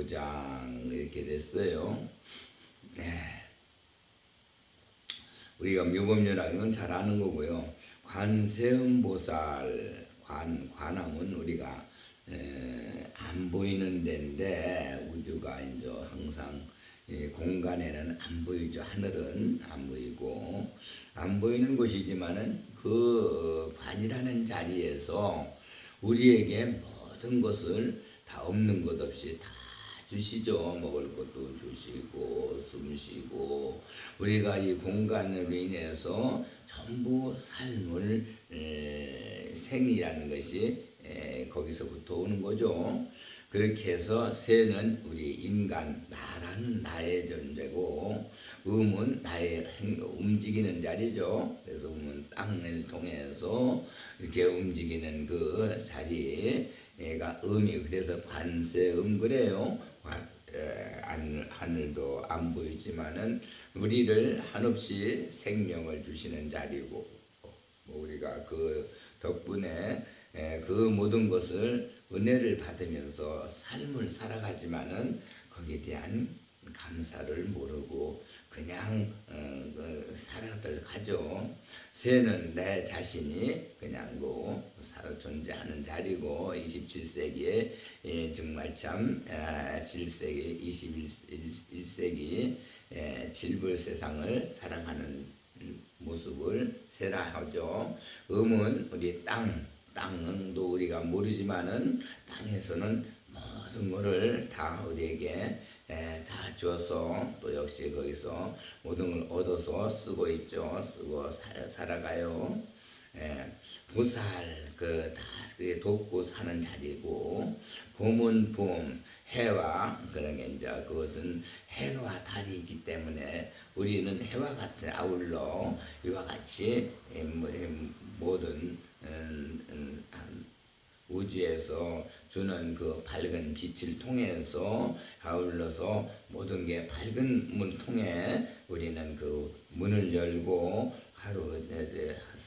15장 이렇게 됐어요. 네. 우리가 묘법연학은 잘 아는 거고요. 관세음보살, 관함은 우리가 안 보이는 데인데, 우주가 이제 항상 공간에는 안 보이죠. 하늘은 안 보이고, 안 보이는 곳이지만은 그 관이라는 자리에서 우리에게 모든 것을 다 없는 것 없이 다 주시죠. 먹을 것도 주시고 숨 쉬고, 우리가 이 공간으로 인해서 전부 삶을 생이라는 것이 거기서부터 오는 거죠. 그렇게 해서 세는 우리 인간, 나라는 나의 존재고, 음은 나의 움직이는 자리죠. 그래서 음은 땅을 통해서 이렇게 움직이는 그 자리가 음이, 그래서 관세음 그래요. 하늘도 안 보이지만은 우리를 한없이 생명을 주시는 자리고, 우리가 그 덕분에 그 모든 것을 은혜를 받으면서 삶을 살아가지만은 거기에 대한 감사를 모르고 그냥 살아들 가죠. 새는 내 자신이 그냥 존재하는 자리고, 27세기에 정말 참 7세기, 21세기 질볼 세상을 살아가는 모습을 새라 하죠. 음은 우리 땅도 우리가 모르지만은 땅에서는 모든 것을 다 우리에게 다 주어서 또 역시 거기서 모든 걸 얻어서 쓰고 있죠. 쓰고 살아가요. 보살 다 돕고 사는 자리고, 봄은 봄, 해와 그런 게 이제 그것은 해와 달이 있기 때문에 우리는 해와 같은 아울러 이와 같이 모든 우주에서 주는 그 밝은 빛을 통해서 아울러서 모든 게 밝은 문 통해 우리는 그 문을 열고 하루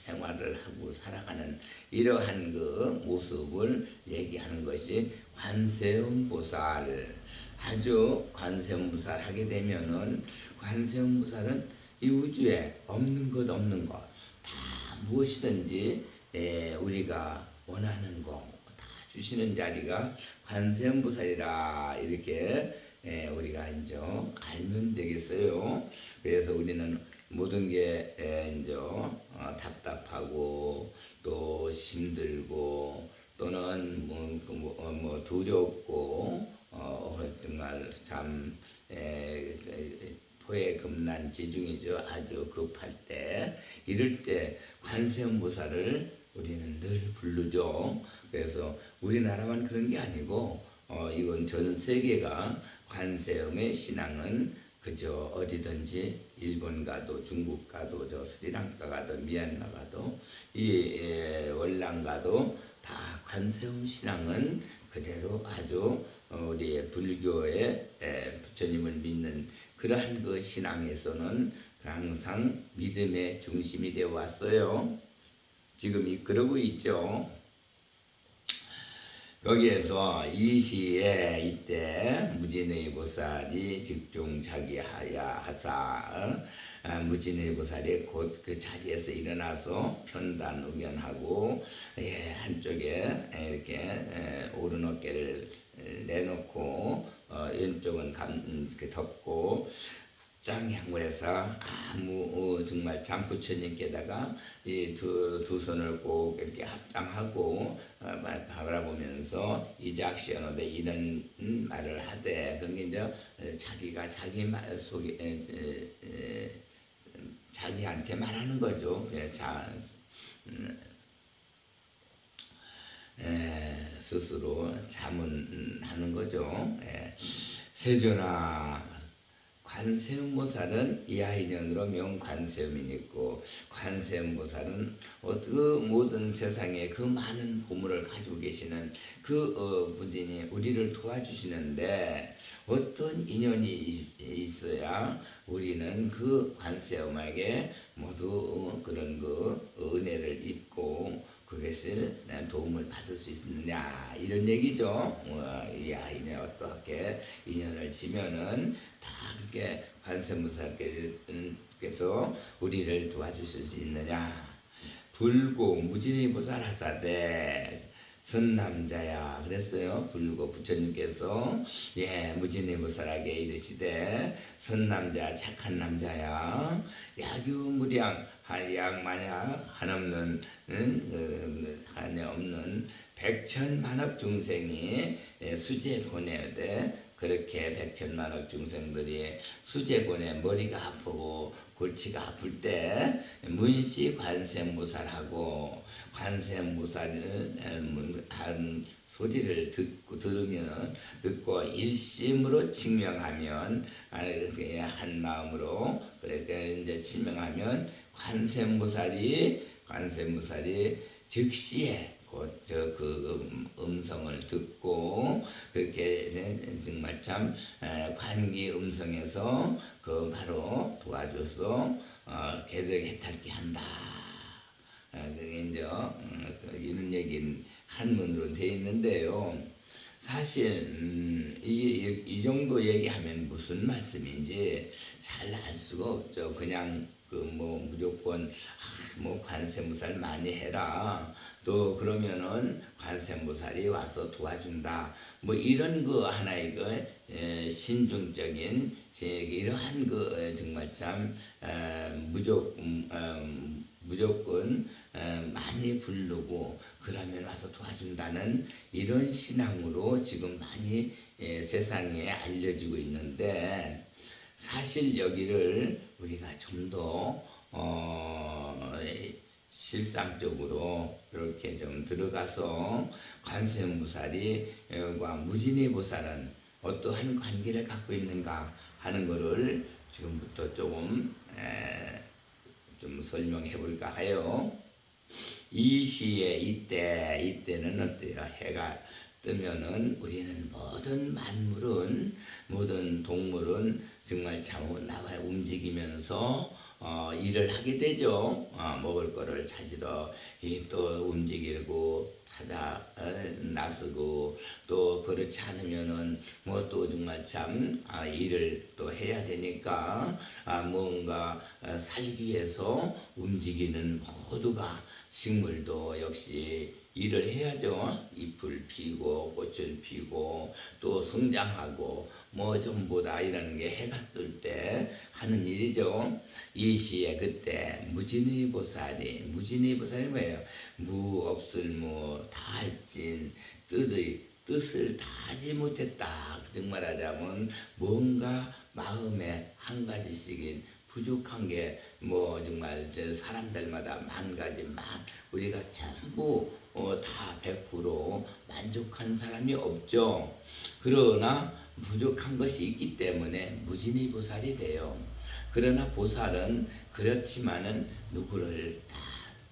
생활을 하고 살아가는 이러한 그 모습을 얘기하는 것이 관세음보살. 아주 관세음보살 하게 되면은, 관세음보살은 이 우주에 없는 것 다 무엇이든지 우리가 원하는 거 다 주시는 자리가 관세음보살이라, 이렇게 우리가 이제 알면 되겠어요. 그래서 우리는 모든 게 이제 답답하고 또 힘들고 또는 두렵고 정말 참 포획금난지중이죠. 아주 급할 때, 이럴 때 관세음보살을 우리는 늘 부르죠. 그래서 우리나라만 그런 게 아니고 이건 전 세계가 관세음의 신앙은 그저 어디든지 일본 가도 중국 가도 저 스리랑카 가도 미얀마 가도 이 월남 가도 다 관세음 신앙은 그대로 아주 우리 불교의 부처님을 믿는 그러한 그 신앙에서는 항상 믿음의 중심이 되어 왔어요. 지금 그러고 있죠. 여기에서 이 시에 이때 무진의 보살이 직종자기하야 하사, 무진의 보살이 곧 그 자리에서 일어나서 편단의견하고 한쪽에 이렇게 오른 어깨를 내놓고 왼쪽은 덮고 합장향물에서 정말 장부처님께다가 이 두 손을 꼭 이렇게 합장하고 바라보면서 이작시언어대 이런 말을 하되, 그런 게 이제 자기가 자기 말 속에 자기한테 말하는 거죠. 스스로 자문하는 거죠. 세존아, 관세음보살은 이하인연으로 명 관세음이 있고, 관세음보살은 그 모든 세상에 그 많은 보물을 가지고 계시는 그 분진이 우리를 도와주시는데, 어떤 인연이 있어야 우리는 그 관세음에게 모두 그런 그 은혜를 입고 그것을 도움을 받을 수 있느냐 이런 얘기죠. 이 아이네 어떻게 인연을 지면은 다 그렇게 관세음보살께서 우리를 도와주실 수 있느냐. 불고 무진히 보살 하사대 선남자야 그랬어요. 불고 부처님께서 무진히 보살에게 이르시되 선남자 착한 남자야 야규무량 양 만약 한없는 한없는 백천만억 중생이 수제 보내되 그렇게 백천만억 중생들이 수제 보내 머리가 아프고 골치가 아플 때 문시 관세음보살하고 관세음보살을 한 소리를 듣고 일심으로 증명하면 한 마음으로 그렇게 이제 증명하면 관세음보살이 즉시에 그 음성을 듣고 그렇게 정말 참 관기 음성에서 그 바로 도와줘서 개덕해탈게 한다. 그게 이제 이런 얘기는 한문으로 되어 있는데요. 사실 이 정도 얘기하면 무슨 말씀인지 잘 알 수가 없죠. 그냥 무조건 관세음보살 많이 해라. 또 그러면은 관세음보살이 와서 도와준다. 이런 하나의 신중적인 이러한 정말 참 무조건 많이 부르고 그러면 와서 도와준다는 이런 신앙으로 지금 많이 세상에 알려지고 있는데 사실 여기를 우리가 좀 더 실상적으로 이렇게 좀 들어가서 관세음보살과 무진히 보살은 어떠한 관계를 갖고 있는가 하는 것을 지금부터 좀 설명해 볼까 해요. 이 시에 이때는 어때요? 해가 뜨면은 우리는 모든 만물은 모든 동물은 정말 참 나와 움직이면서 일을 하게 되죠. 먹을 거를 찾으러 또 움직이고 하다 나서고 또 그렇지 않으면은 또 정말 참 일을 또 해야 되니까 뭔가 살기 위해서 움직이는 모두가 식물도 역시 일을 해야죠. 잎을 피고 꽃을 피고 또 성장하고 전부 다 이런 게 해가 뜰 때 하는 일이죠. 이 시에 그때 무진히 보살이 뭐예요? 무 없을 무 다할진 뜻을 다하지 못했다. 정말 하자면 뭔가 마음에 한 가지씩인 부족한 게 정말 사람들마다 만 가지만 우리가 전부 다 100% 만족한 사람이 없죠. 그러나 부족한 것이 있기 때문에 무진히 보살이 돼요. 그러나 보살은 그렇지만은 누구를 다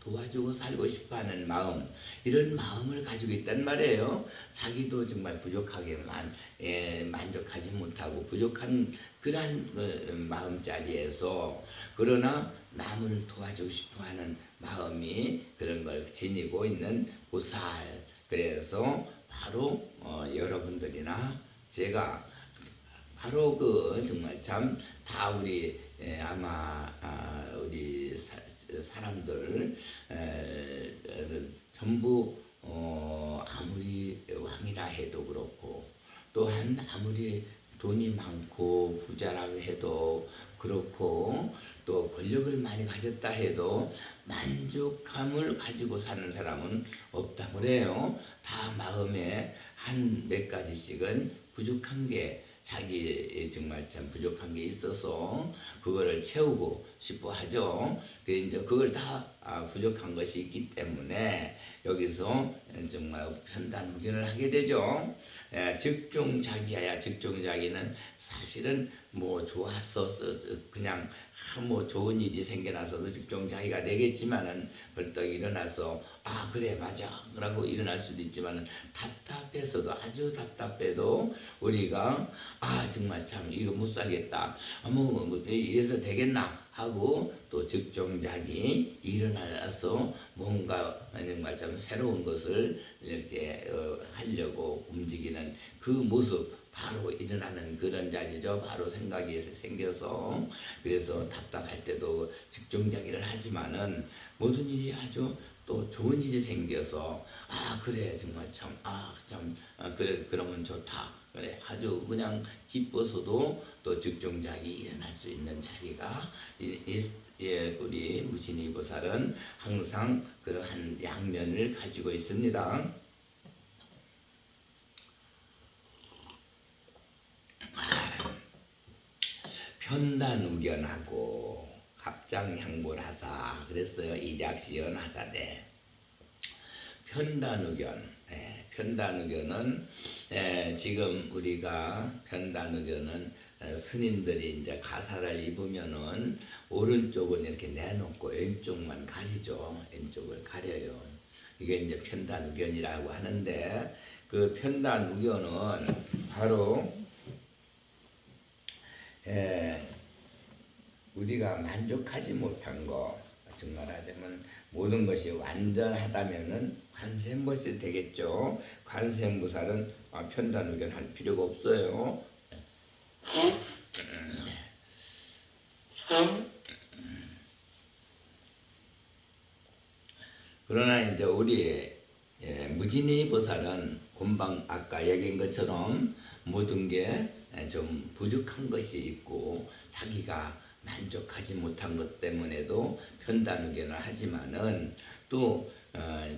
도와주고 살고 싶어하는 마음, 이런 마음을 가지고 있단 말이에요. 자기도 정말 부족하게만 만족하지 못하고 부족한 그러한 마음자리에서 그러나 남을 도와주고 싶어하는 마음이 그런 걸 지니고 있는 보살. 그래서 바로 여러분들이나 제가 바로 정말 참 다 우리 아마 우리 사람들 전부 아무리 왕이라 해도 그렇고 또한 아무리 돈이 많고 부자라고 해도 그렇고 또 권력을 많이 가졌다 해도 만족함을 가지고 사는 사람은 없다고 그래요. 다 마음에 한 몇 가지씩은 부족한 게 자기 정말 참 부족한 게 있어서 그거를 채우고 싶어 하죠. 이제 그걸 다 부족한 것이 있기 때문에 여기서 정말 편단무견을 하게 되죠. 즉종자기야. 즉종자기는 사실은 좋았어 그냥 좋은 일이 생겨나서 즉종자기가 되겠지만은 벌떡 일어나서 그래 맞아 라고 일어날 수도 있지만은 답답해서도 아주 답답해도 우리가 정말 참 이거 못 살겠다 이래서 되겠나 하고 또 즉종작이 일어나서 뭔가 정말 좀 새로운 것을 이렇게 하려고 움직이는 그 모습 바로 일어나는 그런 자리죠. 바로 생각이 생겨서 그래서 답답할 때도 즉종작기를 하지만은 모든 일이 아주 또 좋은 일이 생겨서 그래 정말 그래 그러면 좋다 그래 아주 그냥 기뻐서도 또 즉종작이 일어날 수 있는 자리가 우리 무신이 보살은 항상 그러한 양면을 가지고 있습니다. 편단우견하고 합장향불하사 그랬어요. 이작시연 하사대 편단우견은 지금 우리가 편단우견은 스님들이 이제 가사를 입으면은 오른쪽은 이렇게 내놓고 왼쪽만 가리죠. 왼쪽을 가려요. 이게 이제 편단우견이라고 하는데 그 편단우견은 바로 우리가 만족하지 못한 거 정말 하자면 모든 것이 완전하다면은 관세음보살이 되겠죠. 관세음보살은 편단우견 할 필요가 없어요. 그러나 이제 우리 무진이 보살은 금방 아까 얘기한 것처럼 모든 게 좀 부족한 것이 있고 자기가 만족하지 못한 것 때문에도 편단우견을 하지만은 또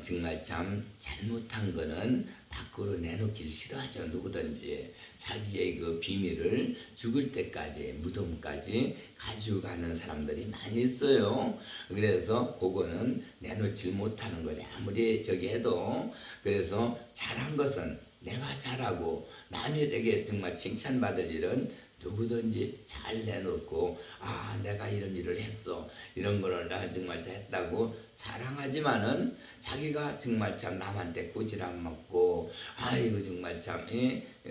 정말 참 잘못한 거는 밖으로 내놓길 싫어하죠. 누구든지 자기의 그 비밀을 죽을 때까지 무덤까지 가지고 가는 사람들이 많이 있어요. 그래서 그거는 내놓질 못하는 거지. 아무리 저기 해도. 그래서 잘한 것은 내가 잘하고 남에게 정말 칭찬받을 일은 누구든지 잘 내놓고 내가 이런 일을 했어 이런 거를 나 정말 했다고 자랑하지만은 자기가 정말 참 남한테 꾸질 안 먹고 이거 정말 참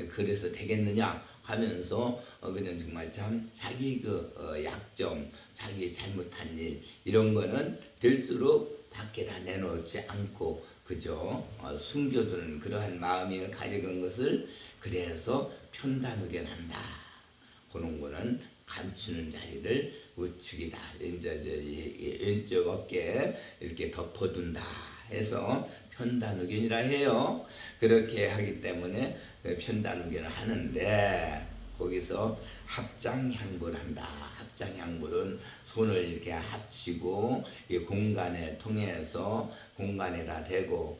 그래서 되겠느냐 하면서 그냥 정말 참 자기 그 약점 자기 잘못한 일 이런 거는 될수록 밖에다 내놓지 않고 그죠? 숨겨두는 그러한 마음을 가져간 것을 그래서 편단우견한다. 그런 거는 감추는 자리를 우측이다. 이제 왼쪽 어깨에 이렇게 덮어둔다 해서 편단우견이라 해요. 그렇게 하기 때문에 편단우견을 하는데 거기서 합장향불 한다. 합장향불은 손을 이렇게 합치고 이 공간에 통해서 공간에다 대고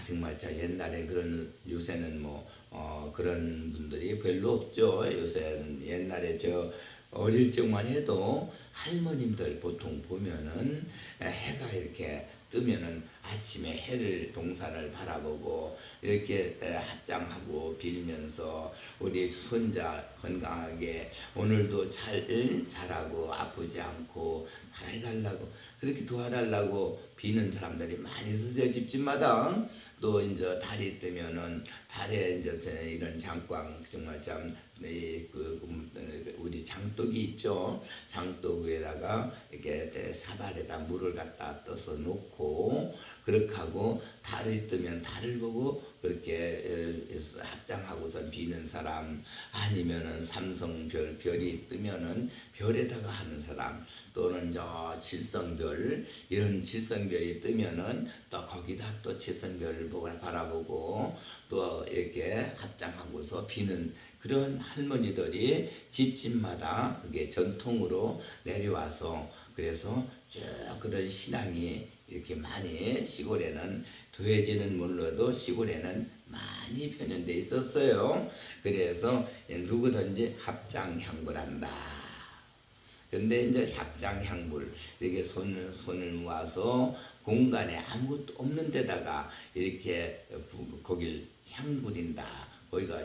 정말 옛날에 그런 요새는 그런 분들이 별로 없죠. 요새는 옛날에 어릴 적만 해도 할머님들 보통 보면은 해가 이렇게 뜨면은 아침에 해를 동산을 바라보고 이렇게 합장하고 빌면서 우리 손자 건강하게 오늘도 잘하고 아프지 않고 잘해달라고 그렇게 도와달라고 비는 사람들이 많이 있어요. 집집마다. 또 이제 달이 뜨면은 달에 이제 이런 장광 정말 참 우리 장독이 있죠. 장독 위에다가 이렇게 사발에다 물을 갖다 떠서 놓고 그렇게 하고 달이 뜨면 달을 보고 그렇게 합장하고서 비는 사람 아니면은 삼성별이 뜨면은 별에다가 하는 사람 또는 칠성별 이런 칠성별이 뜨면은 또 거기다 또 칠성별을 바라보고 또 이렇게 합장하고서 비는 그런 할머니들이 집집마다 그게 전통으로 내려와서 그래서 쭉 그런 신앙이 이렇게 많이 시골에는 도해지는 몰라도 시골에는 많이 편연돼 있었어요. 그래서 누구든지 합장향불한다. 근데 이제 합장향불 이렇게 손을 모아서 공간에 아무것도 없는 데다가 이렇게 거길 향불인다. 거기가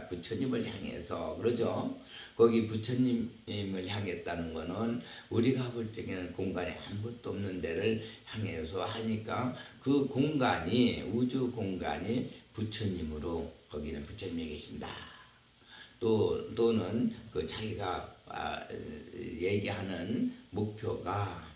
부처님을 향해서 그러죠. 거기 부처님을 향했다는 거는 우리가 볼 적에는 공간에 아무것도 없는 데를 향해서 하니까 그 공간이 우주 공간이 부처님으로 거기는 부처님이 계신다. 또는 그 자기가 얘기하는 목표가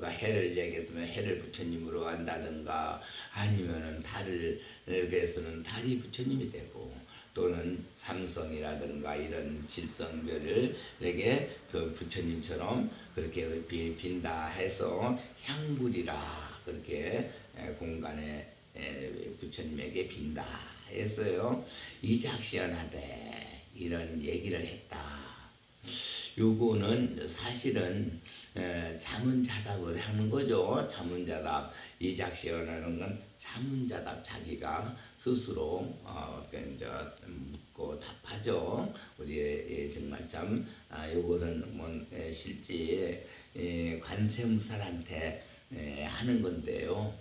해를 얘기했으면 해를 부처님으로 한다든가, 아니면은 달을 그래서는 달이 부처님이 되고, 또는 삼성이라든가 이런 질성별을 이렇게 그 부처님처럼 그렇게 빈다 해서 향불이라 그렇게 공간에 부처님에게 빈다 했어요. 이작시연하되 이런 얘기를 했다. 요거는 사실은 자문자답을 하는 거죠. 자문자답. 이작시연하는 건 자문자답, 자기가 스스로 묻고 답하죠. 우리 정말 참 요거는 뭐 실제 관세음보살한테 하는 건데요.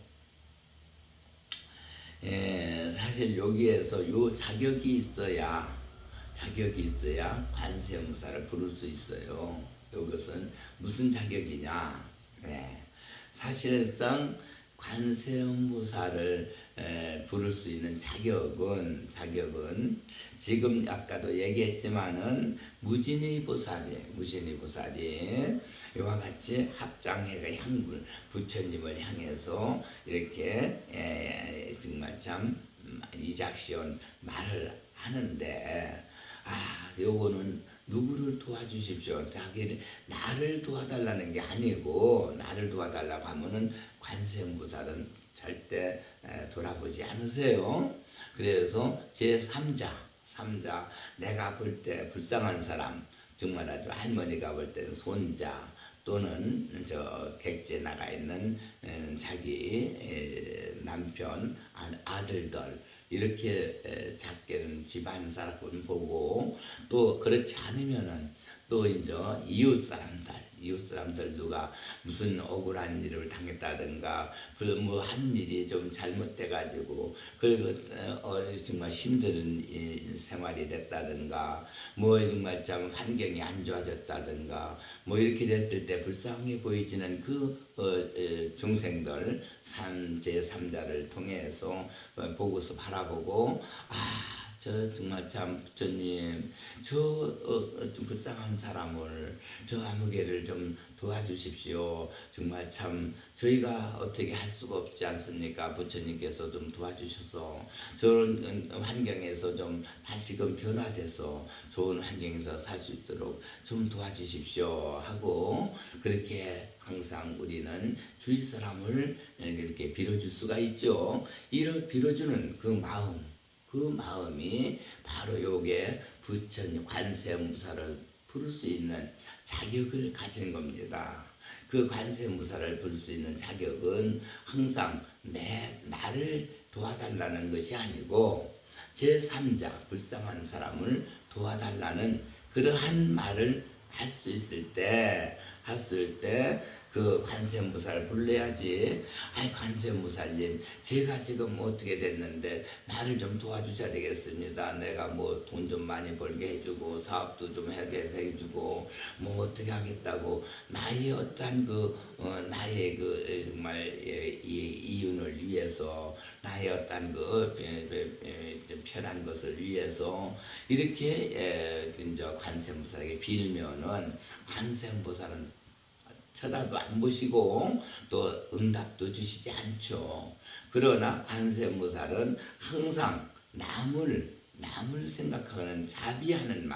사실 여기에서 요 자격이 있어야 관세음보살을 부를 수 있어요. 이것은 무슨 자격이냐? 사실상 관세음보살을 부를 수 있는 자격은 지금 아까도 얘기했지만은 무진의 보살이 이와 같이 합장해가 향불 부처님을 향해서 이렇게 정말 참 이작시온 말을 하는데, 요거는 누구를 도와주십시오. 나를 도와달라는 게 아니고, 나를 도와달라고 하면은 관세음보살은 절대 돌아보지 않으세요. 그래서 제3자, 내가 볼 때 불쌍한 사람, 정말 아주 할머니가 볼 때 손자, 또는 객지에 나가 있는 자기 남편, 아들들, 이렇게 작게는 집안 사람을 보고, 또 그렇지 않으면은 또 이제 이웃 사람들 누가 무슨 억울한 일을 당했다든가, 뭐 하는 일이 좀 잘못돼가지고 그리고 정말 힘든 생활이 됐다든가, 뭐 정말 참 환경이 안 좋아졌다든가, 뭐 이렇게 됐을 때 불쌍해 보이지는 그 중생들 제3자를 통해서 보고서 바라보고, 저 정말 참 부처님, 저 불쌍한 사람을, 저 아무개를 좀 도와주십시오. 정말 참 저희가 어떻게 할 수가 없지 않습니까? 부처님께서 좀 도와주셔서 저런 환경에서 좀 다시금 변화돼서 좋은 환경에서 살 수 있도록 좀 도와주십시오 하고, 그렇게 항상 우리는 주위 사람을 이렇게 빌어줄 수가 있죠. 이렇게 빌어주는 그 마음이 바로 요게 부처님 관세음보살을 부를 수 있는 자격을 가진 겁니다. 그 관세음보살을 부를 수 있는 자격은 항상 나를 도와달라는 것이 아니고 제3자 불쌍한 사람을 도와달라는 그러한 말을 할 수 있을 때 그 관세음보살을 불러야지. 관세음보살님, 제가 지금 어떻게 됐는데 나를 좀 도와주셔야 되겠습니다. 내가 뭐 돈 좀 많이 벌게 해주고 사업도 좀 하게 해주고 뭐 어떻게 하겠다고, 나의 어떠한 나의 정말 이윤을 위해서, 나의 어떠한 편한 것을 위해서 이렇게 이제 관세음보살에게 빌면은 관세음보살은 쳐다도 안 보시고 또 응답도 주시지 않죠. 그러나 관세음보살은 항상 남을 생각하는 자비하는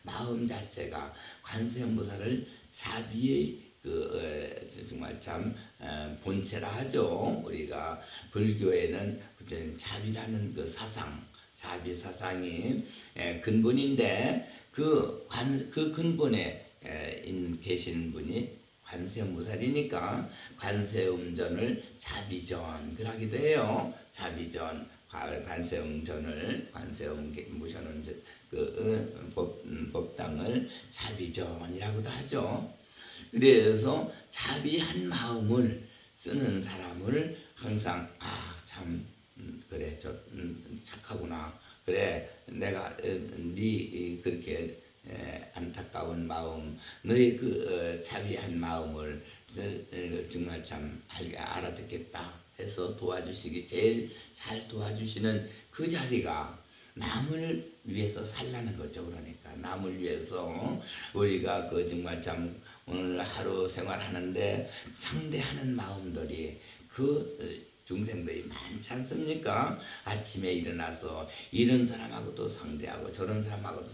마음 자체가 관세음보살을 자비의 정말 참 본체라 하죠. 우리가 불교에는 자비라는 자비 사상이 근본인데, 그 근본에 계신 분이 관세음보살이니까 관세음전을 자비전 그러기도 해요. 자비전, 관세음전을 모셔놓은 법당을 자비전이라고도 하죠. 그래서 자비한 마음을 쓰는 사람을 항상 참 그래 저 착하구나, 그래 내가 그렇게 안타까운 마음, 너의 자비한 마음을 정말 참 알아듣겠다 해서 도와주시기, 제일 잘 도와주시는 그 자리가 남을 위해서 살라는 거죠. 그러니까 남을 위해서 우리가 그 정말 참 오늘 하루 생활하는데 상대하는 마음들이 그 중생들이 많지 않습니까? 아침에 일어나서 이런 사람하고도 상대하고 저런 사람하고도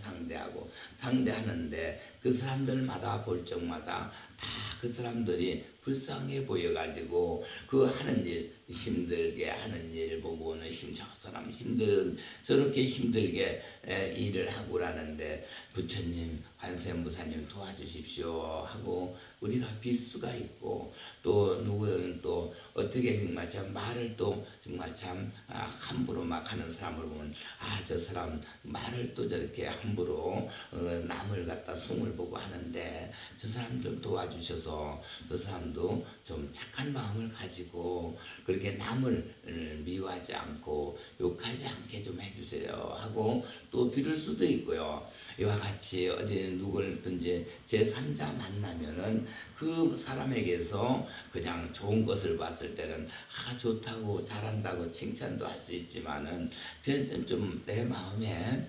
상대하는데 그 사람들마다 볼 적마다 다 그 사람들이 불쌍해 보여가지고 그 하는 일 힘들게 하는 일 보고는 저 사람 저렇게 힘들게 일을 하고라는데 부처님 관세음보살님 도와주십시오 하고 우리가 빌 수가 있고 또 누구는 또 어떻게 정말 참 말을 또 정말 참 함부로 막 하는 사람을 보면 저 사람 말을 또 저렇게 함부로 남을 갖다 숭을 보고 하는데 저 사람 좀 도와주셔서 저 사람도 좀 착한 마음을 가지고 그렇게 남을 미워하지 않고 욕하지 않게 좀 해주세요 하고 또 빌을 수도 있고요. 이와 같이 어디 누구든지 제3자 만나면은 그 사람에게서 그냥 좋은 것을 봤을 때는 좋다고 잘한다고 칭찬도 할 수 있지만은 좀 내 마음에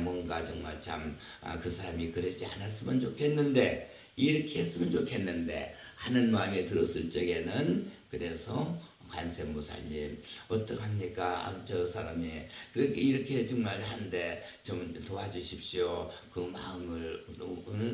뭔가 정말 참 그 사람이 그러지 않았으면 좋겠는데 이렇게 했으면 좋겠는데 하는 마음에 들었을 적에는 그래서 관세음보살님 어떡합니까? 저 사람이 그렇게 이렇게 정말 한데 좀 도와주십시오. 그 마음을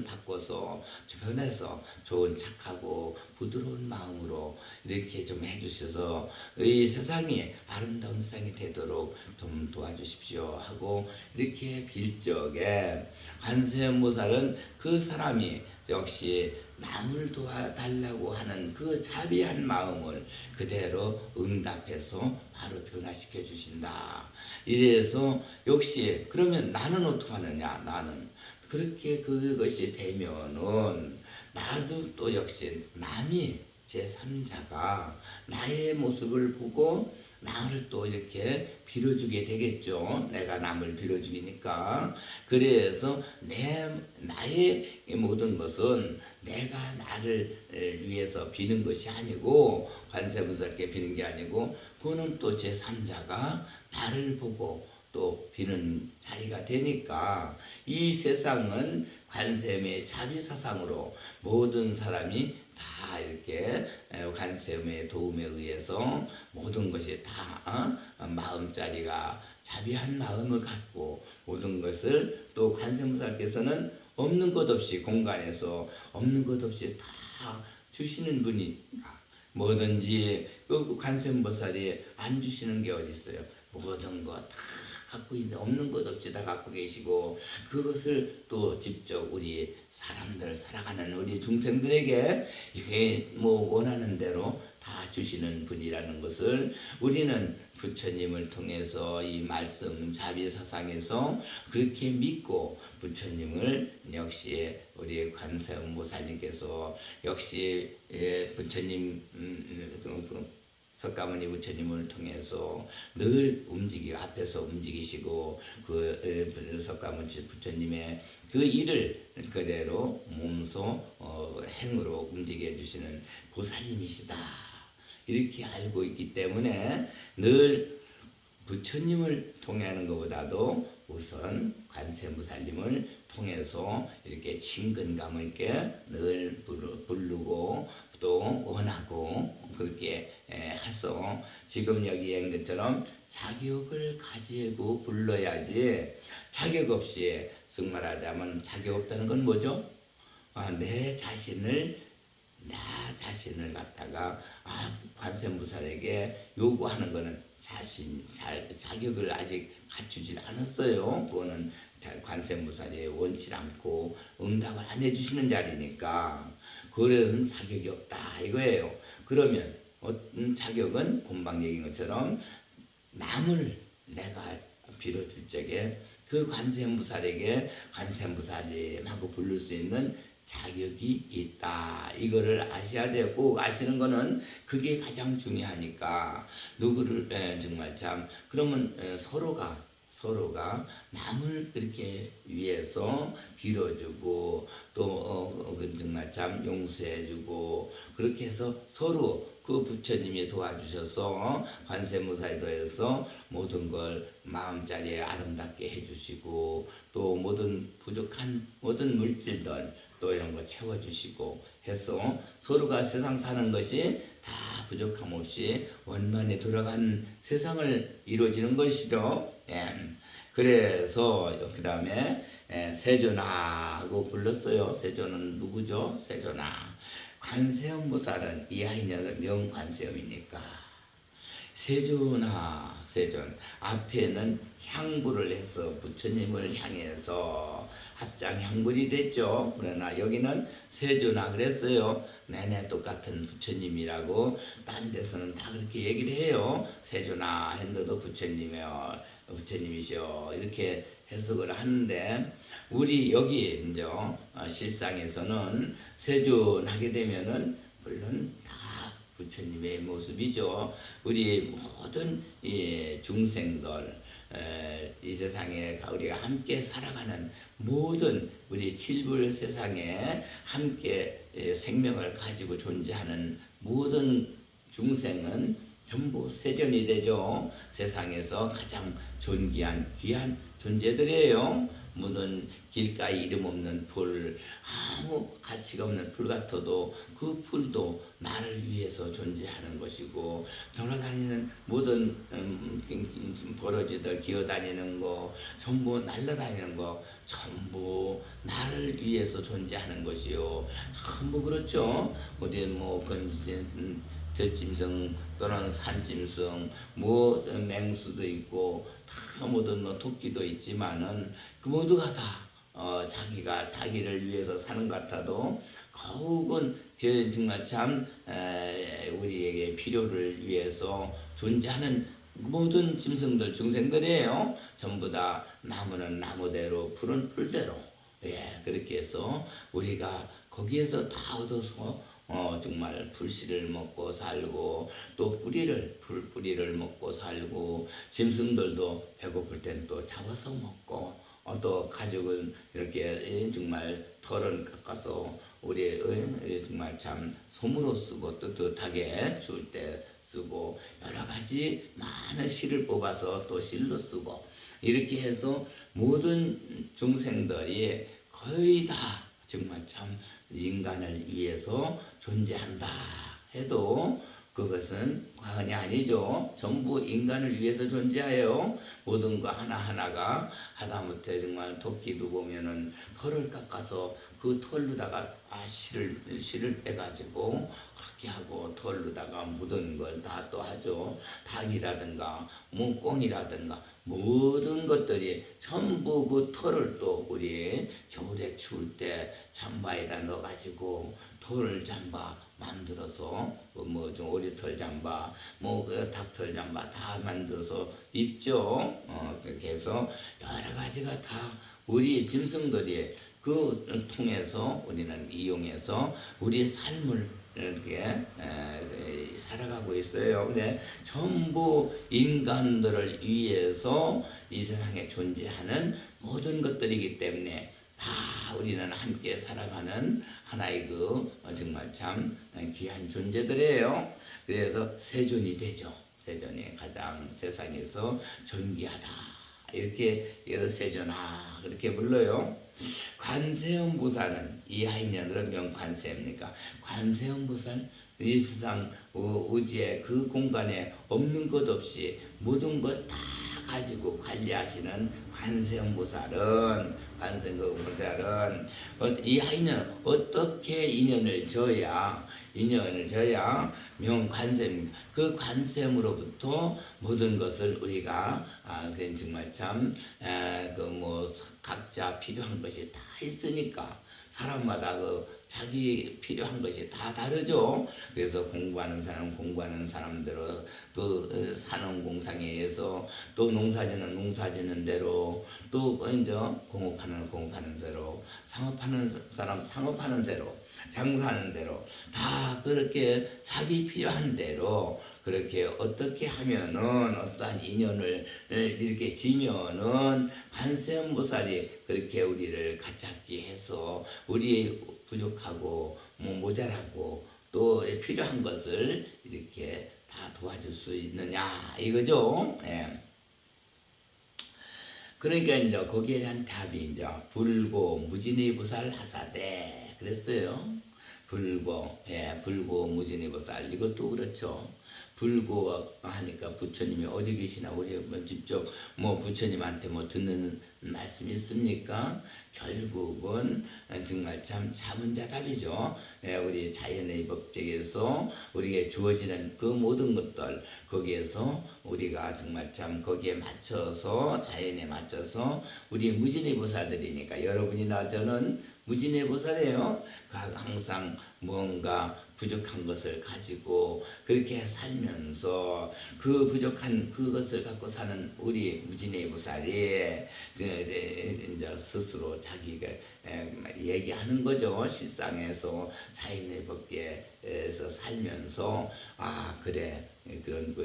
바꿔서 변해서 좋은 착하고 부드러운 마음으로 이렇게 좀 해주셔서 이 세상이 아름다운 세상이 되도록 좀 도와주십시오 하고 이렇게 빌 적에 관세음보살은 그 사람이 역시 남을 도와달라고 하는 그 자비한 마음을 그대로 응답해서 바로 변화시켜 주신다. 이래서 역시 그러면 나는 어떡하느냐? 나는 그렇게 그것이 되면은 나도 또 역시 남이 제3자가 나의 모습을 보고 나를 또 이렇게 빌어주게 되겠죠. 내가 남을 빌어주니까. 그래서 나의 모든 것은 내가 나를 위해서 비는 것이 아니고 관세음보살께 비는 게 아니고 그거는 또 제3자가 나를 보고 또 비는 자리가 되니까 이 세상은 관세음의 자비사상으로 모든 사람이 다 이렇게 관세음의 도움에 의해서 모든 것이 다 마음자리가 자비한 마음을 갖고 모든 것을 또 관세음보살께서는 없는 것 없이 공간에서 없는 것 없이 다 주시는 분이니까 뭐든지 그 관세음보살이 안 주시는 게 어디 있어요? 모든 것 다 갖고 있는데 없는 것 없이 다 갖고 계시고 그것을 또 직접 우리 사람들 살아가는 우리 중생들에게 이게 뭐 원하는 대로 다 주시는 분이라는 것을 우리는 부처님을 통해서 이 말씀 자비사상에서 그렇게 믿고 부처님을 역시 우리 관세음보살님께서 역시 부처님 석가모니 부처님을 통해서 늘 앞에서 움직이시고 그 석가모니 부처님의 그 일을 그대로 몸소 행으로 움직여 주시는 보살님이시다. 이렇게 알고 있기 때문에 늘 부처님을 통하는 것보다도 우선 관세음보살님을 통해서 이렇게 친근감 있게 늘 부르고 또 원하고 그렇게 해서 지금 여기에 있는 것처럼 자격을 가지고 불러야지 자격 없이 승말하자면 자격 없다는 건 뭐죠? 내 자신을 갖다가 관세음보살에게 요구하는 거는 자격을 아직 갖추질 않았어요. 그거는 관세음보살이 원치 않고 응답을 안 해주시는 자리니까 그런 자격이 없다 이거예요. 그러면 자격은 본방 얘기한 것처럼 남을 내가 빌어줄 적에 그 관세음보살에게 관세음보살님하고 부를 수 있는 자격이 있다. 이거를 아셔야 돼요. 꼭 아시는 거는 그게 가장 중요하니까 누구를 정말 참 그러면 서로가 남을 그렇게 위해서 빌어주고 또 정말 참 용서해주고 그렇게 해서 서로 그 부처님이 도와주셔서 관세음보살이 도와서 모든 걸 마음자리에 아름답게 해주시고 또 모든 부족한 모든 물질들 또 이런 거 채워주시고 해서 서로가 세상 사는 것이 다 부족함 없이 원만히 돌아간 세상을 이루어지는 것이죠. 예. 그래서 그 다음에 세존하고 불렀어요. 세존은 누구죠? 세존하. 관세음보살은 이하이녀는 명관세음이니까 세존하 세존 앞에는 향불을 해서 부처님을 향해서 합장 향불이 됐죠. 그러나 여기는 세존하 그랬어요. 내내 똑같은 부처님이라고 딴 데서는 다 그렇게 얘기를 해요. 세존하 했는데도 부처님이시여 이렇게 해석을 하는데 우리 여기 이제 실상에서는 세존하게 되면은 물론 다 부처님의 모습이죠. 우리 모든 중생들 이 세상에 우리가 함께 살아가는 모든 우리 칠불 세상에 함께 생명을 가지고 존재하는 모든 중생은 전부 세존이 되죠. 세상에서 가장 존귀한 귀한 존재들이에요. 모든 길가에 이름 없는 풀, 아무 가치가 없는 풀 같아도 그 풀도 나를 위해서 존재하는 것이고 돌아다니는 모든 버러지들 기어다니는 거 전부 날아다니는 거 전부 나를 위해서 존재하는 것이요. 전부 그렇죠. 어디 뭐 들짐승 또는 산짐승 뭐 맹수도 있고 다 모든 뭐 토끼도 있지만은 그 모두가 다 자기가 자기를 위해서 사는 것 같아도 거욱은 정말 참 우리에게 필요를 위해서 존재하는 모든 짐승들 중생들이에요. 전부 다 나무는 나무대로 풀은 풀대로 그렇게 해서 우리가 거기에서 다 얻어서 정말 풀씨를 먹고 살고 또 풀뿌리를 먹고 살고 짐승들도 배고플 땐 또 잡아서 먹고 또 가족은 이렇게 정말 털을 깎아서 우리 정말 참 솜으로 쓰고 뜨뜻하게 줄 때 쓰고 여러 가지 많은 실을 뽑아서 또 실로 쓰고 이렇게 해서 모든 중생들이 거의 다 정말 참 인간을 위해서 존재한다 해도 그것은 과언이 아니죠. 전부 인간을 위해서 존재해요. 모든 거 하나하나가 하다못해 정말 토끼도 보면은 털을 깎아서 그 털로다가 실을 빼가지고 그렇게 하고 털로다가 묻은 걸 다 또 하죠. 닭이라든가 뭐 꽁이라든가 모든 것들이 전부 그 털을 또 우리 겨울에 추울 때 잠바에다 넣어가지고 털 잠바 만들어서 뭐 좀 오리털 잠바, 뭐 닭털 잠바 다 만들어서 입죠. 그렇게 해서 여러 가지가 다 우리 짐승들이 그 통해서 우리는 이용해서 우리 삶을 이렇게 살아가고 있어요. 근데 전부 인간들을 위해서 이 세상에 존재하는 모든 것들이기 때문에 다 우리는 함께 살아가는 하나의 정말 참 귀한 존재들이에요. 그래서 세존이 되죠. 세존이 가장 세상에서 존귀하다. 이렇게 세존하 그렇게 불러요. 관세음보살은 이하이년으로 명관세입니까? 관세음보살 이 세상 우주의 그 공간에 없는 것 없이 모든 것 다 가지고 관리하시는 관세음보살은 이하이는 어떻게 인연을 져야 명관세입니다. 그 관세음으로부터 모든 것을 우리가 정말 참 각자 필요한 것이 다 있으니까 사람마다 자기 필요한 것이 다 다르죠. 그래서 공부하는 사람대로 또 사는 공상에 의해서 또 농사짓는 대로 또 공업하는 대로 상업하는 사람 상업하는 대로 장사하는 대로 다 그렇게 자기 필요한 대로 그렇게 어떻게 하면은 어떠한 인연을 이렇게 지면은 관세음보살이 그렇게 우리를 가깝게 해서 우리 부족하고 뭐 모자라고 또 필요한 것을 이렇게 다 도와줄 수 있느냐 이거죠. 예. 그러니까 이제 거기에 대한 답이 이제 불고 무진의보살 하사대 그랬어요. 불고 무진의보살 이것도 그렇죠. 불고 하니까 부처님이 어디 계시나 우리 뭐 직접 뭐 부처님한테 뭐 듣는 말씀 있습니까? 결국은 정말 참 자문자답이죠. 우리 자연의 법칙에서 우리에게 주어지는 그 모든 것들 거기에서 우리가 정말 참 거기에 맞춰서 자연에 맞춰서 우리 무진의 보살들이니까 여러분이나 저는 무진의 보살이에요. 항상 뭔가 부족한 것을 가지고 그렇게 살면서 그 부족한 그것을 갖고 사는 우리 무진의 보살이 이제 스스로 자기가 얘기하는 거죠. 실상에서 자연의 법계에서 살면서 그래 그런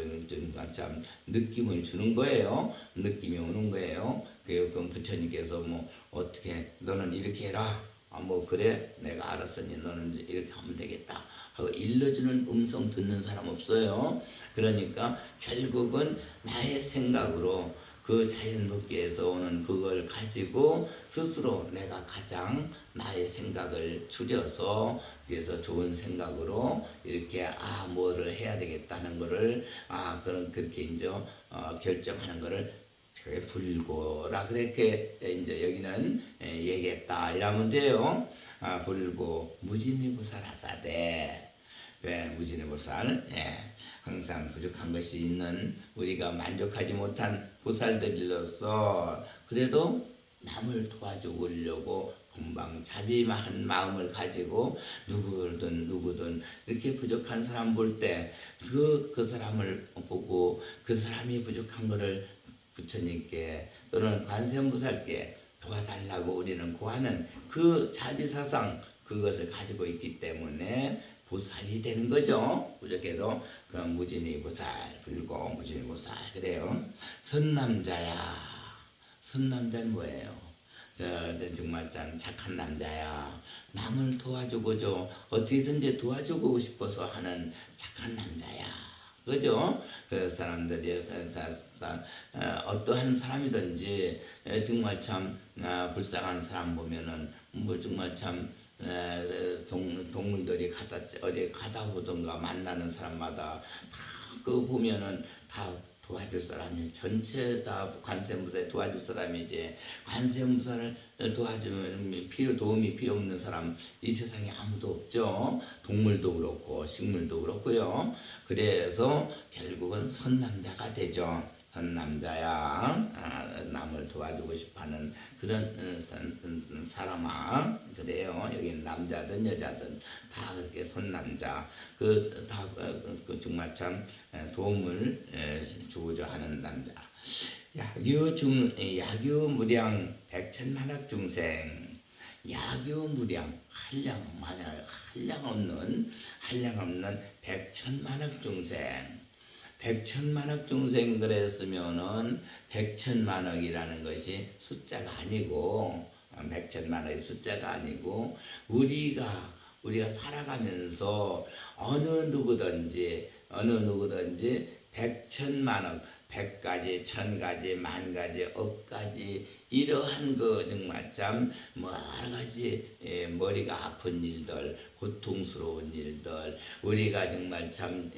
참 느낌을 주는 거예요. 느낌이 오는 거예요. 그럼 부처님께서 뭐 어떻게 너는 이렇게 해라. 뭐 그래 내가 알았으니 너는 이렇게 하면 되겠다 하고 일러주는 음성 듣는 사람 없어요. 그러니까 결국은 나의 생각으로 그 자연법계에서 오는 그걸 가지고 스스로 내가 가장 나의 생각을 줄여서 그래서 좋은 생각으로 이렇게 뭐를 해야 되겠다는 거를 그렇게 이제 결정하는 거를 불고라 그렇게 이제 여기는 얘기했다 이러면 돼요. 불고 무진의보살 하사대 무진의보살 항상 부족한 것이 있는 우리가 만족하지 못한 보살들로서 그래도 남을 도와주려고 금방 자비한 마음을 가지고 누구든 이렇게 부족한 사람 볼 때 그 사람을 보고 그 사람이 부족한 것을 부처님께 또는 관세음보살께 도와달라고 우리는 구하는 그 자비사상 그것을 가지고 있기 때문에 보살이 되는 거죠. 부족해도 그럼 무진의 보살 불고 무진의 보살 그래요. 선남자야. 선남자는 뭐예요? 정말 참 착한 남자야. 남을 도와주고죠. 어떻게든지 도와주고 싶어서 하는 착한 남자야. 그죠? 그 사람들이 어떠한 사람이든지 정말 참 불쌍한 사람 보면은 뭐 정말 참 동물들이 어디 가다 보던가 만나는 사람마다 다 그 보면은 다 도와줄 사람이 전체 다 관세음보살 도와줄 사람이지 관세음보살을 도와주면 도움이 필요 없는 사람 이 세상에 아무도 없죠. 동물도 그렇고 식물도 그렇고요. 그래서 결국은 선남자가 되죠. 선남자야. 남을 도와주고 싶어하는 그런 사람아. 그래요. 여기는 남자든 여자든 다 그렇게 선남자. 정말 참 도움을 주고자 하는 남자. 야규무량 백천만학 중생. 야규무량 한량 없는 백천만학 중생. 백천만억 중생 그랬으면은 백천만억이라는 것이 숫자가 아니고 백천만억이 숫자가 아니고 우리가 살아가면서 어느 누구든지 백천만억 100가지, 1000가지, 10,000가지, 억가지 이러한 정말 참 여러 가지 머리가 아픈 일들, 고통스러운 일들, 우리가 정말 참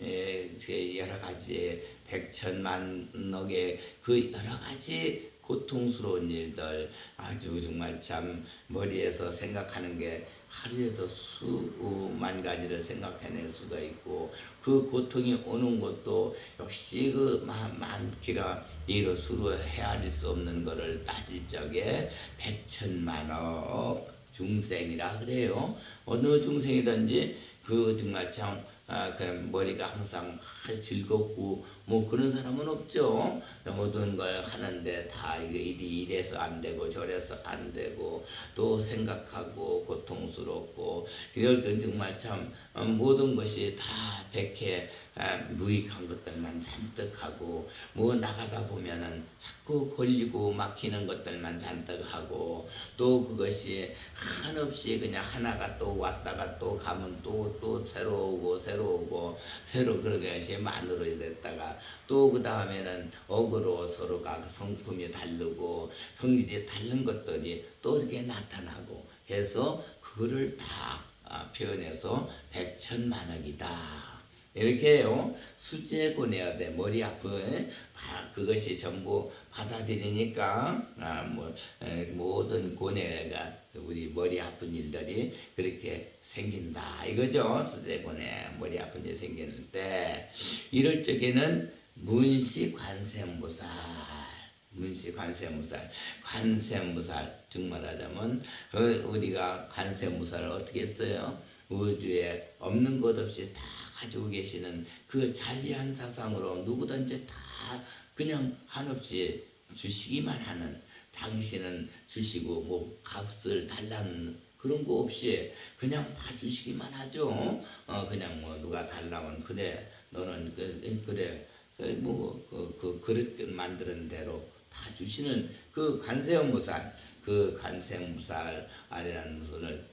여러 가지 백천만억의 그 여러 가지 고통스러운 일들 아주 정말 참 머리에서 생각하는 게 하루에도 수만 가지를 생각해낼 수가 있고 그 고통이 오는 것도 역시 그 많기가 이로 수로 헤아릴 수 없는 것을 따질 적에 백천만억 중생이라 그래요. 어느 중생이든지 그 정말 참 그 머리가 항상 즐겁고 뭐 그런 사람은 없죠. 모든 걸 하는데 다 일이 이래서 안 되고 저래서 안 되고 또 생각하고 고통스럽고 이럴 땐 정말 참 모든 것이 다 백해 무익한 것들만 잔뜩 하고 뭐 나가다 보면은 자꾸 걸리고 막히는 것들만 잔뜩 하고 또 그것이 한없이 그냥 하나가 또 왔다가 또 가면 또 새로 오고 새로 그것이 만으로 됐다가 또 그 다음에는 억으로 서로가 성품이 다르고 성질이 다른 것들이 또 이렇게 나타나고 해서 그거를 다 표현해서 백천만억이다. 이렇게 해요. 수제고내야 돼. 머리 아픈 그것이 전부 받아들이니까 모든 고뇌가 우리 머리 아픈 일들이 그렇게 생긴다. 이거죠. 수제고뇌 머리 아픈 일이 생기는데 이럴 적에는 문시관세음보살 관세음보살 즉 말하자면 우리가 관세음보살을 어떻게 했어요? 우주에 없는 것 없이 다 가지고 계시는 그 자비한 사상으로 누구든지 다 그냥 한없이 주시기만 하는 당신은 주시고 뭐 값을 달라는 그런 거 없이 그냥 다 주시기만 하죠. 그냥 뭐 누가 달라면 그래 너는 그래 그 그릇 만드는 대로 다 주시는 그 관세음보살 아래라는 소를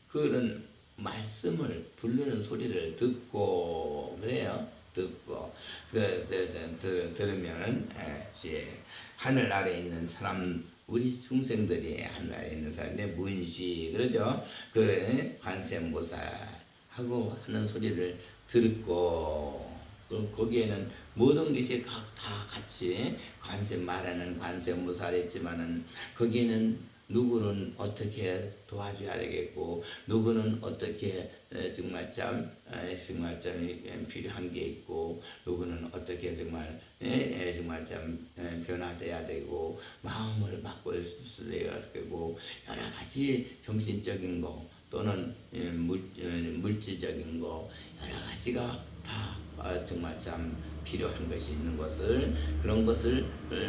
그런 말씀을 부르는 소리를 듣고 그래요. 듣고 들으면은 하늘 아래 있는 사람 우리 중생들이 하늘 아래 있는 사람의 문시 그러죠. 그 관세음보살하고 하는 소리를 듣고 거기에는 모든 것이 다 같이 말하는 관세음보살이지만은 거기에는 누구는 어떻게 도와줘야 되겠고 누구는 어떻게 정말점이 필요한 게 있고 누구는 어떻게 정말점 변화돼야 되고 마음을 바꿀 수도 되고 여러 가지 정신적인 거 또는 물질적인 거 여러 가지가 다 정말 참 필요한 것이 있는 것을 그런 것을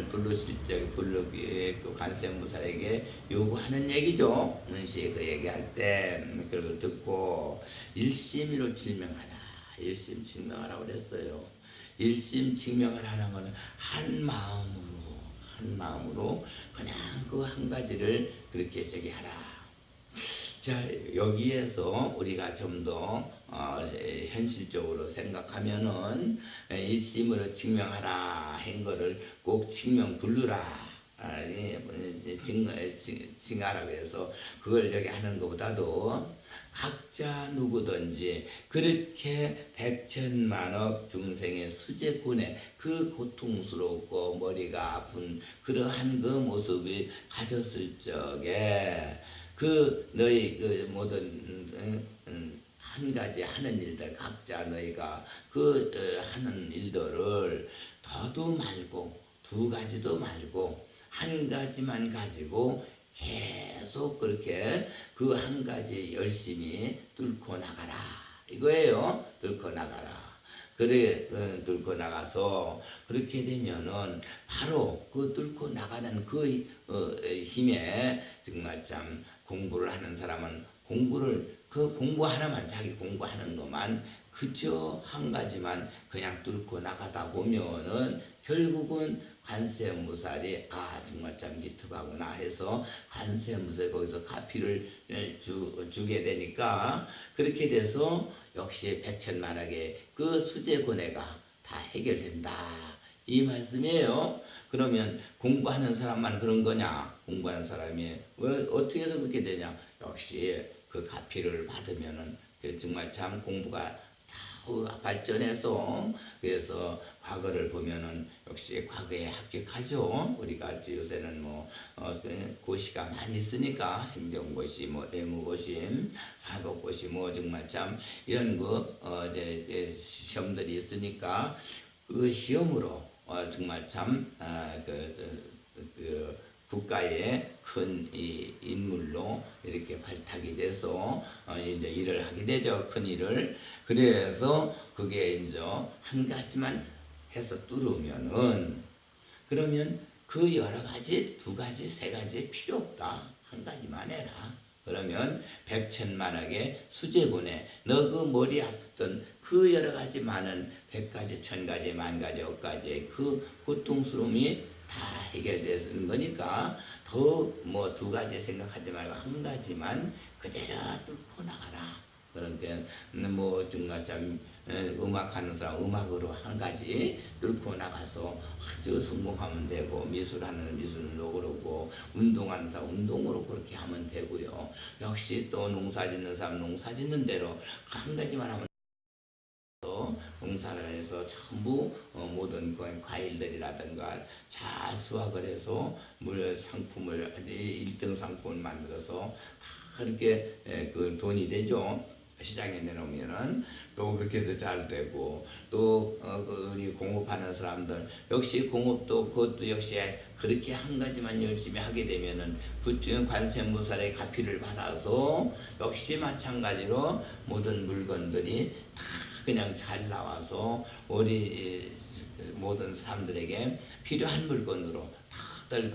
부르실 때 그 관세음보살에게 요구하는 얘기죠. 문시 그 얘기할 때 그걸 듣고 일심으로 증명하라. 일심 증명하라고 그랬어요. 일심 증명을 하는 것은 한 마음으로 그냥 그 한 가지를 그렇게 하라. 자, 여기에서 우리가 좀 더 현실적으로 생각하면은 일심으로 증명하라 한 거를 꼭 증명 부르라 증하라고 해서 그걸 여기 하는 것보다도 각자 누구든지 그렇게 백천만억 중생의 수제군에 그 고통스럽고 머리가 아픈 그러한 그 모습이 가졌을 적에 너희 모든 한 가지 하는 일들 각자 너희가 하는 일들을 더도 말고 두 가지도 말고 한 가지만 가지고 계속 그렇게 그 한 가지 열심히 뚫고 나가라 이거예요. 뚫고 나가라. 그래 뚫고 나가서 그렇게 되면은 바로 그 뚫고 나가는 그 힘에 정말 참 공부를 하는 사람은 그 공부 하나만 자기 공부하는 것만 그저 한 가지만 그냥 뚫고 나가다 보면은 결국은 관세음보살이 정말 참 기특하구나 해서 관세음보살이 거기서 가피를 주게 되니까 그렇게 돼서 역시 백천만억의 그 수제고뇌가 다 해결된다 이 말씀이에요. 그러면 공부하는 사람만 그런 거냐? 공부하는 사람이 왜 어떻게 해서 그렇게 되냐? 역시 그 가피를 받으면은 정말 참 공부가 다 발전해서 그래서 과거를 보면은 역시 과거에 합격하죠. 우리가 요새는 고시가 많이 있으니까 행정고시, 내무고시, 사법고시 정말 참 이런 시험들이 있으니까 그 시험으로 정말 참 국가의 큰 인물로 이렇게 발탁이 돼서 이제 일을 하게 되죠. 큰 일을. 그래서 그게 이제 한 가지만 해서 뚫으면은 그러면 그 여러 가지 두 가지 세 가지 필요 없다. 한 가지만 해라. 그러면 백천만억의 수제군에 너 그 머리 아프던 그 여러 가지 많은 100가지, 1000가지, 10,000가지, 억가지의 그 고통스러움이 다 해결되는 거니까 더 뭐 2가지 생각하지 말고 1가지만 그대로 뚫고 나가라. 그런데 뭐 정말 참 음악하는 사람 음악으로 1가지 뚫고 나가서 아주 성공하면 되고, 미술하는 미술로 그러고, 운동하는 사람 운동으로 그렇게 하면 되고요. 역시 또 농사 짓는 사람 농사 짓는 대로 1가지만 하면 농사를 해서 전부 모든 과일들이라든가 잘 수확을 해서 상품을 1등 상품을 만들어서 다 그렇게 그 돈이 되죠. 시장에 내놓으면은 또 그렇게 해서 잘 되고, 또 우리 공업하는 사람들 역시 공업도 그것도 역시 그렇게 1가지만 열심히 하게 되면은 관세음보살의 가피를 받아서 역시 마찬가지로 모든 물건들이 다 그냥 잘 나와서 우리 모든 사람들에게 필요한 물건으로 다들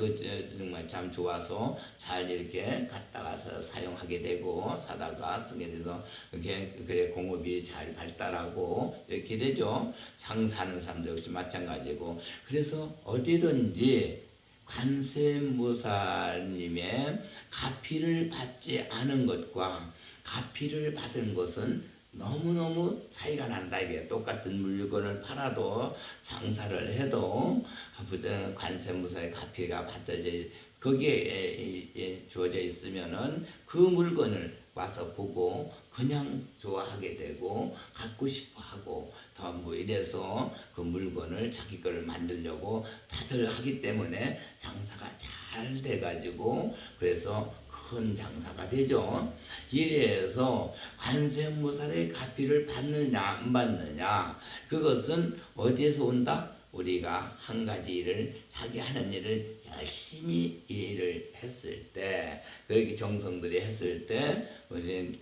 정말 참 좋아서 잘 이렇게 갖다가서 사용하게 되고 사다가 쓰게 돼서 이렇게 그래 공업이 잘 발달하고 이렇게 되죠. 장사하는 사람도 역시 마찬가지고, 그래서 어디든지 관세음보살님의 가피를 받지 않은 것과 가피를 받은 것은 너무너무 차이가 난다. 이게 똑같은 물건을 팔아도 장사를 해도 관세음보살의 가피가 받아져 거기에 주어져 있으면은 그 물건을 와서 보고 그냥 좋아하게 되고 갖고 싶어 하고 더 뭐 이래서 그 물건을 자기 거를 만들려고 다들 하기 때문에 장사가 잘 돼가지고 그래서 큰 장사가 되죠. 이래서 관세음보살의 가피를 받느냐 안 받느냐, 그것은 어디에서 온다? 우리가 1가지 일을 자기 하는 일을 열심히 일을 했을 때, 그렇게 정성들이 했을 때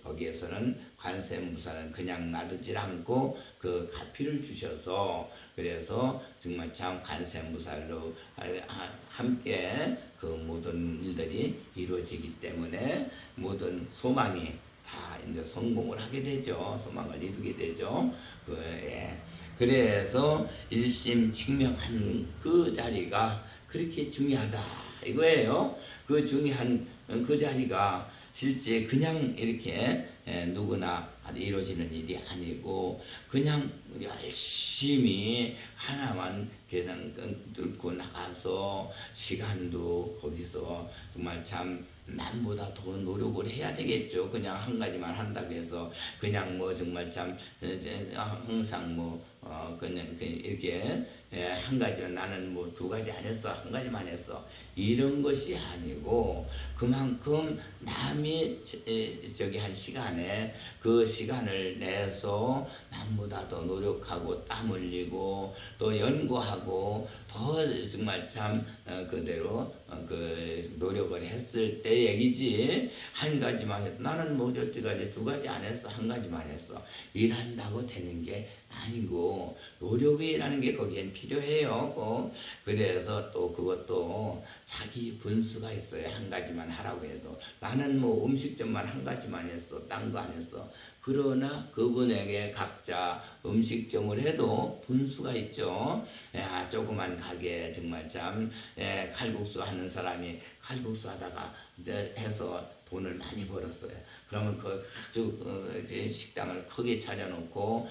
거기에서는 관세음보살은 그냥 놔두질 않고 그 가피를 주셔서, 그래서 정말 참 관세음보살로 함께 그 모든 일들이 이루어지기 때문에 모든 소망이 다 이제 성공을 하게 되죠. 소망을 이루게 되죠. 그래서 일심칙명한 그 자리가 그렇게 중요하다 이거예요. 그 중요한 그 자리가 실제 그냥 이렇게 누구나 이루어지는 일이 아니고, 그냥 열심히 하나만 그냥 뚫고 나가서 시간도 거기서 정말 참 남보다 더 노력을 해야 되겠죠. 그냥 1가지만 한다고 해서 그냥 뭐 정말 참 항상 뭐 그냥 이렇게 1가지만 나는 뭐 2가지 안 했어 1가지만 했어 이런 것이 아니고, 그만큼 남이 저기 한 시간에 그 시간을 내서 남보다 더 노력하고 땀 흘리고 또 연구하고 더 정말 참 그대로 그 노력을 했을 때 얘기지. 1가지만 했어. 나는 뭐 여태까지 2가지 안 했어 1가지만 했어 일한다고 되는 게 아니고, 노력이라는 게 거기엔 필요해요. 꼭. 그래서 또 그것도 자기 분수가 있어요. 1가지만 하라고 해도 나는 뭐 음식점만 1가지만 했어 딴 거 안 했어. 그러나 그분에게 각자 음식점을 해도 분수가 있죠. 조그만 가게 정말 참 칼국수 하는 사람이 칼국수 하다가 해서 돈을 많이 벌었어요. 그러면 그 아주 식당을 크게 차려놓고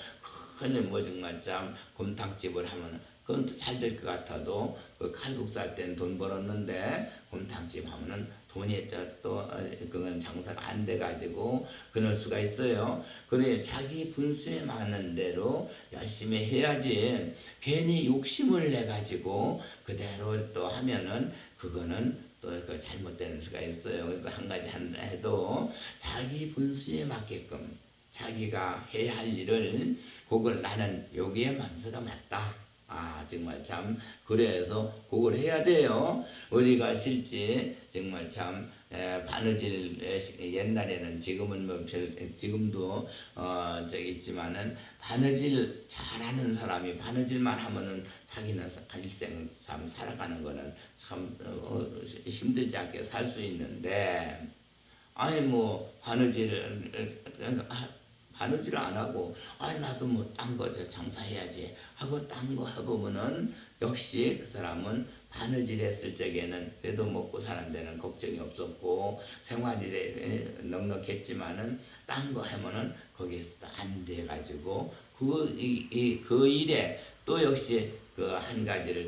큰 뭐 정말 참 곰탕집을 하면 그건 또 잘 될 것 같아도 그 칼국수 할 때는 돈 벌었는데 곰탕집 하면은 돈이 또 그건 장사가 안 돼가지고 그럴 수가 있어요. 그래 자기 분수에 맞는 대로 열심히 해야지, 괜히 욕심을 내 가지고 그대로 또 하면은 그거는 또 그 잘못되는 수가 있어요. 그래서 1가지 해도 자기 분수에 맞게끔 자기가 해야 할 일을 그걸 나는 여기에 만서가 맞다. 정말 참 그래서 그걸 해야 돼요. 우리가 실제 정말 참 바느질 옛날에는 지금은 뭐 지금도 저기 있지만은 바느질 잘하는 사람이 바느질만 하면은 자기는 일생 참 살아가는 거는 참 힘들지 않게 살 수 있는데, 아니 뭐 바느질 안 하고 아니 나도 뭐 딴 거 장사해야지 하고 딴 거 해보면은 역시 그 사람은 바느질 했을 적에는 그래도 먹고 사는 데는 걱정이 없었고 생활이 넉넉했지만은 딴 거 하면은 거기서 안 돼가지고 그 일에 또 역시 그 한 가지를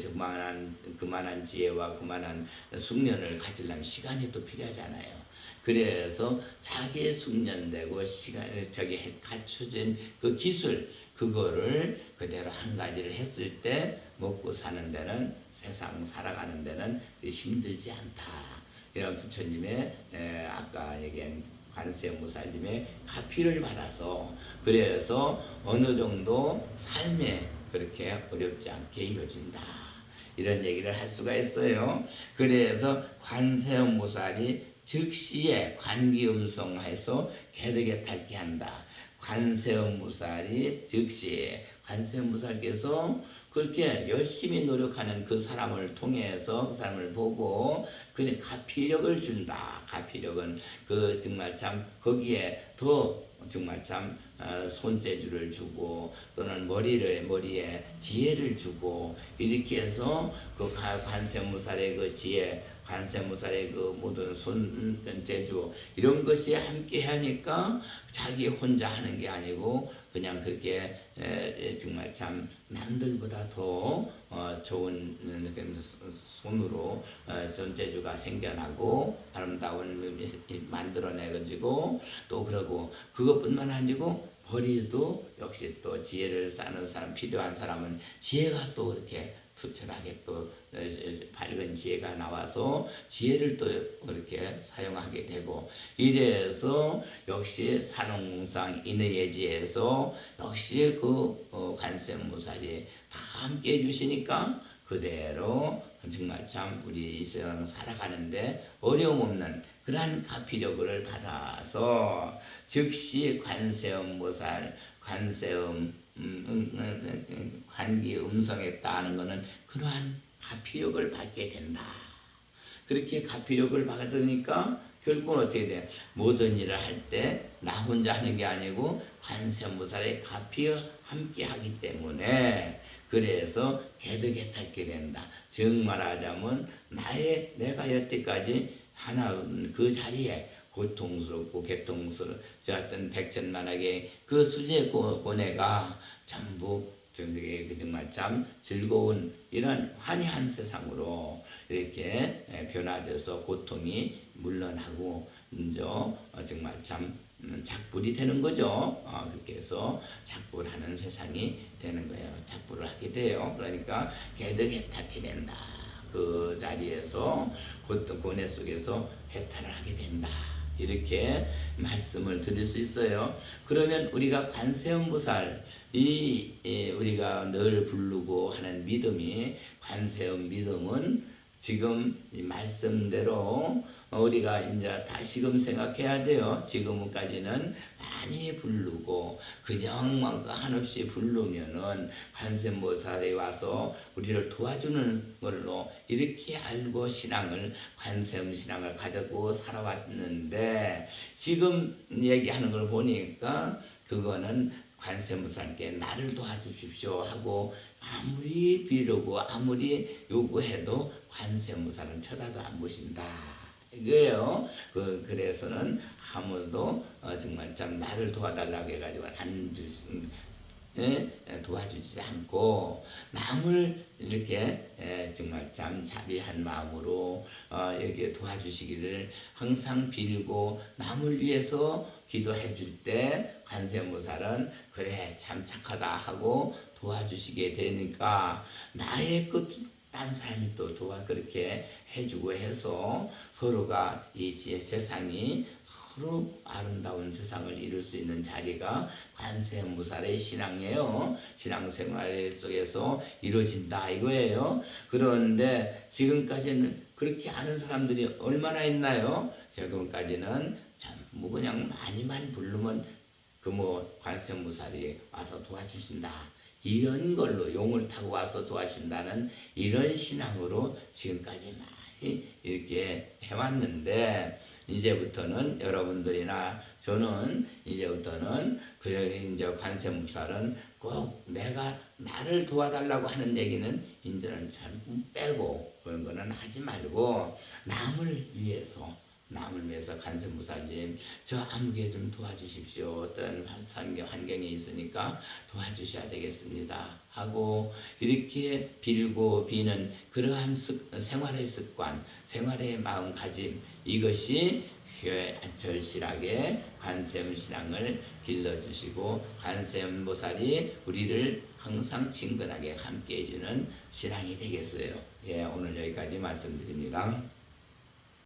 그만한 지혜와 그만한 숙련을 가지려면 시간이 또 필요하잖아요. 그래서 자기의 숙련되고 저기 갖춰진 그 기술 그거를 그대로 한 가지를 했을 때 먹고 사는 데는 세상 살아가는 데는 힘들지 않다. 이런 부처님의 아까 얘기한 관세음보살님의 가피를 받아서 그래서 어느 정도 삶에 그렇게 어렵지 않게 이루어진다. 이런 얘기를 할 수가 있어요. 그래서 관세음보살이 즉시에 관기음성해서 개덕에 닳게 한다. 관세음보살이 즉시에 관세음보살께서 그렇게 열심히 노력하는 그 사람을 통해서 그 사람을 보고 그는 가피력을 준다. 가피력은 그 정말 참 거기에 더 정말 참 손재주를 주고 또는 머리에 지혜를 주고 이렇게 해서 그 관세음보살의 그 지혜 관세음보살의 그 모든 손재주 이런 것이 함께 하니까 자기 혼자 하는 게 아니고 그냥 그렇게 정말 참 남들보다 더 좋은 손으로 손재주가 생겨나고 아름다운 만들어내가지고 또 그러고 그것뿐만 아니고 머리도 역시 또 지혜를 쌓는 사람 필요한 사람은 지혜가 또 이렇게 투철하게 또 밝은 지혜가 나와서 지혜를 또 이렇게 사용하게 되고 이래서 역시 산홍궁상 인의예지에서 역시 그 관세음보살이 다 함께 해주시니까 그대로 정말 참 우리 이 세상 살아가는데 어려움 없는 그러한 가피력을 받아서 즉시 관세음보살 관기 음성했다는 것은 그러한 가피력을 받게 된다. 그렇게 가피력을 받으니까 결국은 어떻게 돼? 모든 일을 할 때 나 혼자 하는 게 아니고 관세음보살의 가피와 함께 하기 때문에 그래서 개덕에 닳게 된다. 즉 말하자면 내가 여태까지 하나 그 자리에 고통스럽고 개통스럽고 어떤 백천만하게 그 수제 고뇌가 전부 정말 참 즐거운 이런 환희한 세상으로 이렇게 변화돼서 고통이 물러나고 정말 참 작불이 되는 거죠. 그렇게 해서 작불하는 세상이 되는 거예요. 작불을 하게 돼요. 그러니까 개덕에 닿게 된다. 그 자리에서 고뇌 속에서 해탈을 하게 된다. 이렇게 말씀을 드릴 수 있어요. 그러면 우리가 관세음보살 우리가 늘 부르고 하는 믿음이 관세음 믿음은 지금 이 말씀대로 우리가 이제 다시금 생각해야 돼요. 지금까지는 많이 부르고 그냥 한없이 부르면은 관세음보살이 와서 우리를 도와주는 걸로 이렇게 알고 관세음 신앙을 가지고 살아왔는데 지금 얘기하는 걸 보니까 그거는 관세음보살께 나를 도와주십시오 하고 아무리 비르고 아무리 요구해도 관세음보살은 쳐다도 안 보신다. 이거예요. 그래서는 아무도 정말 참 나를 도와달라고 해가지고 도와주지 않고 남을 이렇게 정말 참 자비한 마음으로 이렇게 도와주시기를 항상 빌고 남을 위해서 기도해 줄 때 관세음보살은 그래 참 착하다 하고 도와주시게 되니까 나의 딴 사람이 또 그렇게 해주고 해서 서로가 이 세상이 서로 아름다운 세상을 이룰 수 있는 자리가 관세음보살의 신앙이에요. 신앙생활 속에서 이루어진다 이거예요. 그런데 지금까지는 그렇게 아는 사람들이 얼마나 있나요? 지금까지는 전부 그냥 많이만 부르면 관세음보살이 와서 도와주신다. 이런 걸로 용을 타고 와서 도와준다는 이런 신앙으로 지금까지 많이 이렇게 해왔는데 이제부터는 여러분들이나 저는 이제부터는 이제 관세음보살은 꼭 내가 나를 도와달라고 하는 얘기는 이제는 참 빼고 그런 거는 하지 말고 남을 위해서 관세음보살님 저 아무개 좀 도와주십시오. 어떤 환경이 있으니까 도와주셔야 되겠습니다. 하고 이렇게 빌고 비는 그러한 생활의 습관, 생활의 마음가짐 이것이 절실하게 관세음 신앙을 길러주시고 관세음보살이 우리를 항상 친근하게 함께 해주는 신앙이 되겠어요. 예, 오늘 여기까지 말씀드립니다.